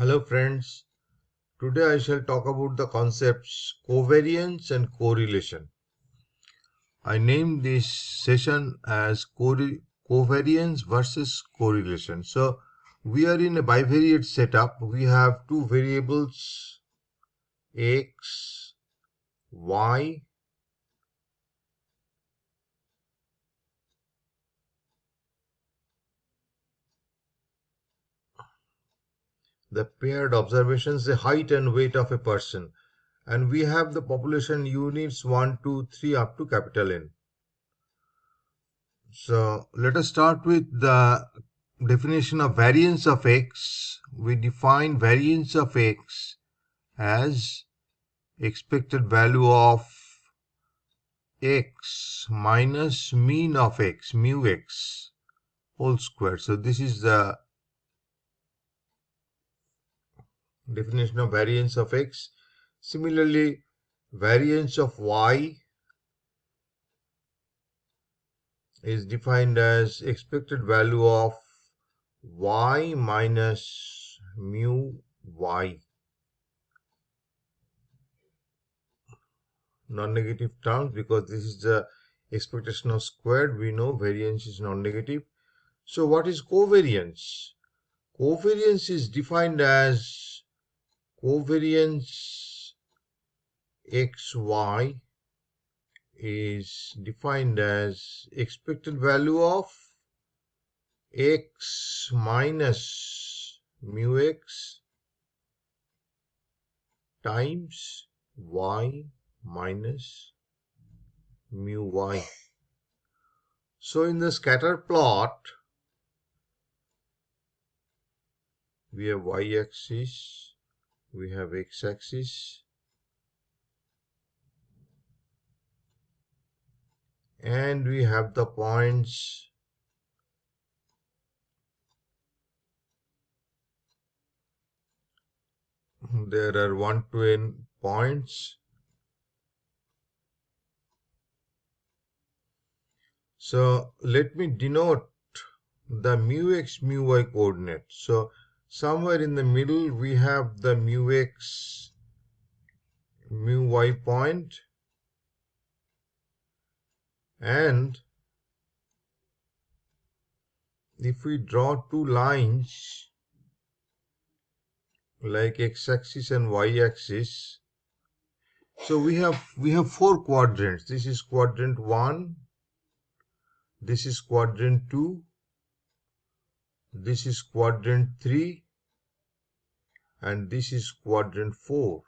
Hello friends, today I shall talk about the concepts covariance and correlation. I named this session as covariance versus correlation. So we are in a bivariate setup. We have two variables x, y. The paired observations, the height and weight of a person. And we have the population units 1, 2, 3 up to capital N. So let us start with the definition of variance of x. We define variance of x as expected value of x minus mean of x, mu x whole square. So this is the definition of variance of x. Similarly, variance of y is defined as expected value of y minus mu y. Non-negative terms, because this is the expectation of squared. We know variance is non-negative. So what is covariance? Covariance is defined as covariance xy is defined as expected value of x minus mu x times y minus mu y. So in the scatter plot, we have y-axis, we have x-axis, and we have the points there are 1 to n points. So let me denote the mu x mu y coordinate. So somewhere in the middle we have the mu x mu y point, and if we draw two lines like x-axis and y-axis, so we have four quadrants. This is quadrant 1, this is quadrant 2, this is quadrant 3, and this is quadrant 4.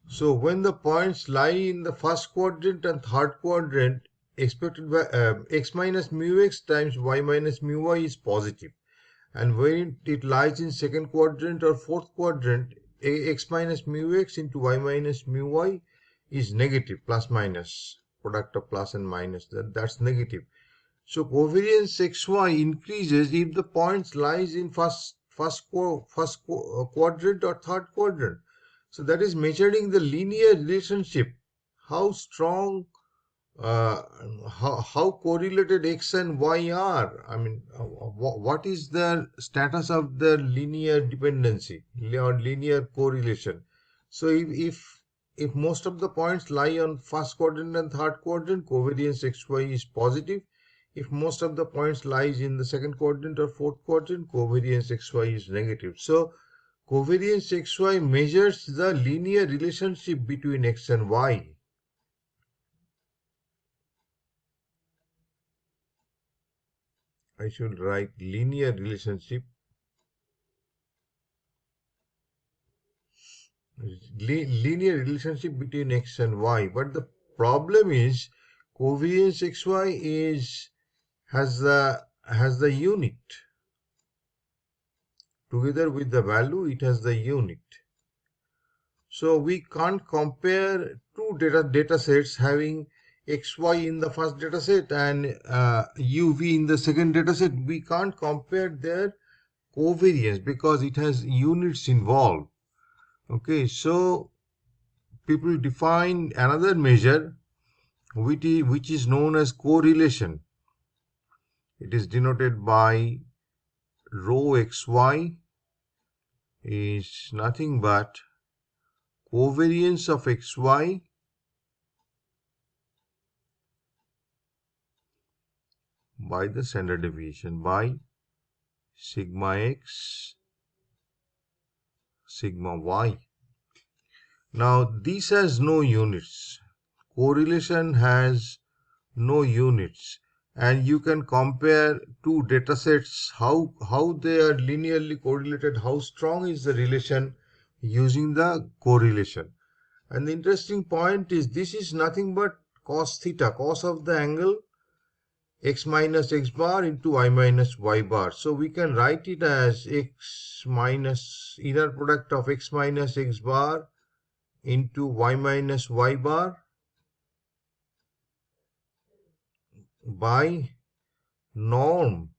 So when the points lie in the first quadrant and third quadrant, expected x minus mu x times y minus mu y is positive, and when it lies in second quadrant or fourth quadrant, x minus mu x into y minus mu y is negative, plus minus, product of plus and minus, that's negative. So covariance xy increases if the points lies in first quadrant or third quadrant. So that is measuring the linear relationship, how strong, how correlated x and y are. I mean, what is the status of the linear dependency or linear correlation. So if most of the points lie on first quadrant and third quadrant, covariance xy is positive. If most of the points lies in the second quadrant or fourth quadrant, covariance xy is negative. So covariance xy measures the linear relationship between x and y. I should write linear relationship. Linear relationship between x and y. But the problem is covariance xy has the unit. Together with the value, it has the unit. So we can't compare two data sets having xy in the first data set and uv in the second data set. We can't compare their covariance because it has units involved. Okay, so people define another measure which is known as correlation. It is denoted by rho xy is nothing but covariance of xy by the standard deviation by sigma x, sigma y. Now, this has no units. Correlation has no units. And you can compare two data sets, how they are linearly correlated, how strong is the relation using the correlation. And the interesting point is this is nothing but cos theta, cos of the angle x minus x bar into y minus y bar. So we can write it as x minus inner product of x minus x bar into y minus y bar by norm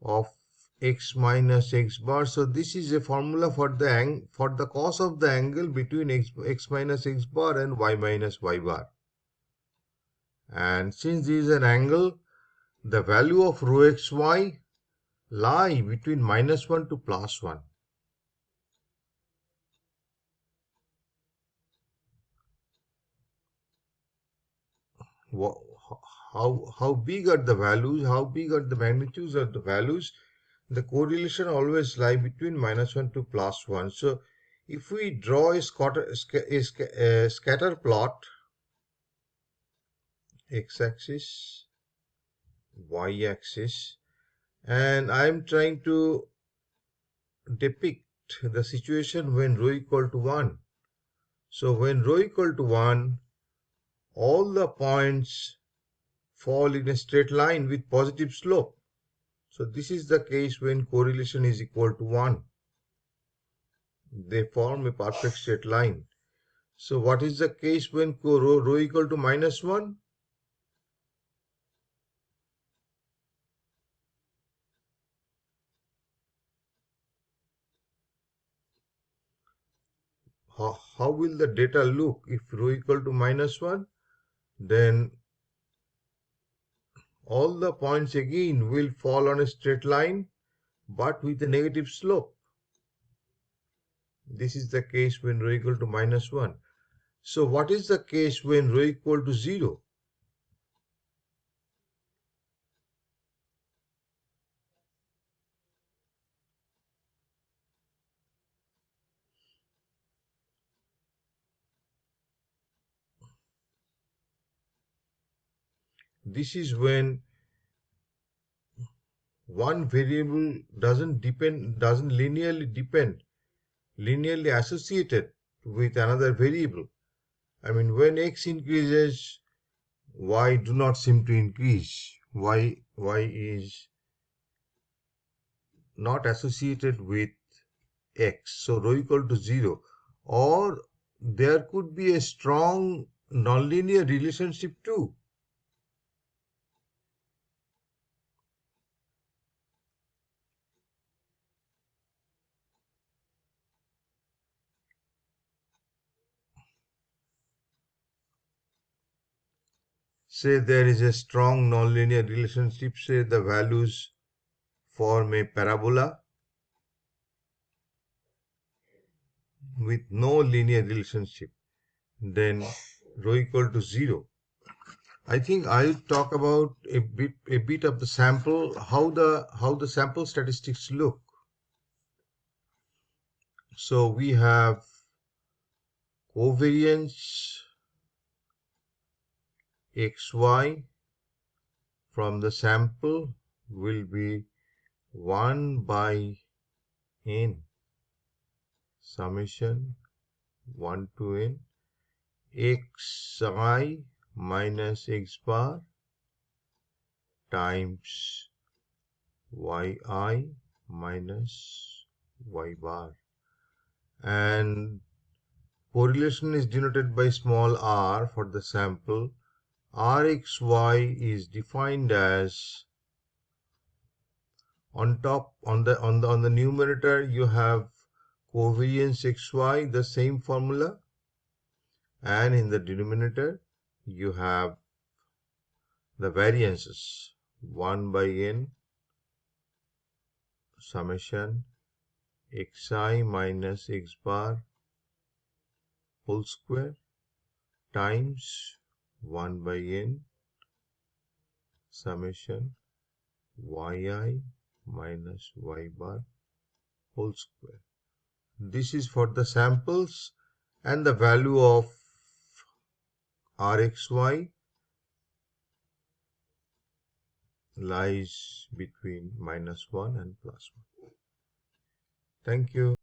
of x minus x bar. So this is a formula for the cos of the angle between x minus x bar and y minus y bar. And since this is an angle, the value of rho xy lie between -1 to +1. How big are the values? How big are the magnitudes of the values? The correlation always lie between -1 to +1. So if we draw a scatter plot, x-axis, y-axis, and I am trying to depict the situation when rho equal to 1. So when rho equal to 1, all the points fall in a straight line with positive slope. So this is the case when correlation is equal to 1. They form a perfect straight line. So what is the case when rho equal to -1? How will the data look if rho equal to -1? Then all the points again will fall on a straight line but with a negative slope. This is the case when rho equal to -1. So what is the case when rho equal to 0? This is when one variable doesn't linearly associated with another variable. I mean, when x increases, y do not seem to increase. Y is not associated with x, so rho equal to 0. Or there could be a strong nonlinear relationship too. Say there is a strong nonlinear relationship, say the values form a parabola with no linear relationship, then rho equal to 0. I think I'll talk about a bit of the sample, how the sample statistics look. So we have covariance xy from the sample will be 1 by n summation 1 to n xi minus x bar times yi minus y bar, and correlation is denoted by small r for the sample. Rxy is defined as on the numerator you have covariance xy, the same formula, and in the denominator you have the variances 1 by n summation xi minus x bar whole square times 1 by n summation yi minus y bar whole square. This is for the samples, and the value of rxy lies between -1 and +1. Thank you.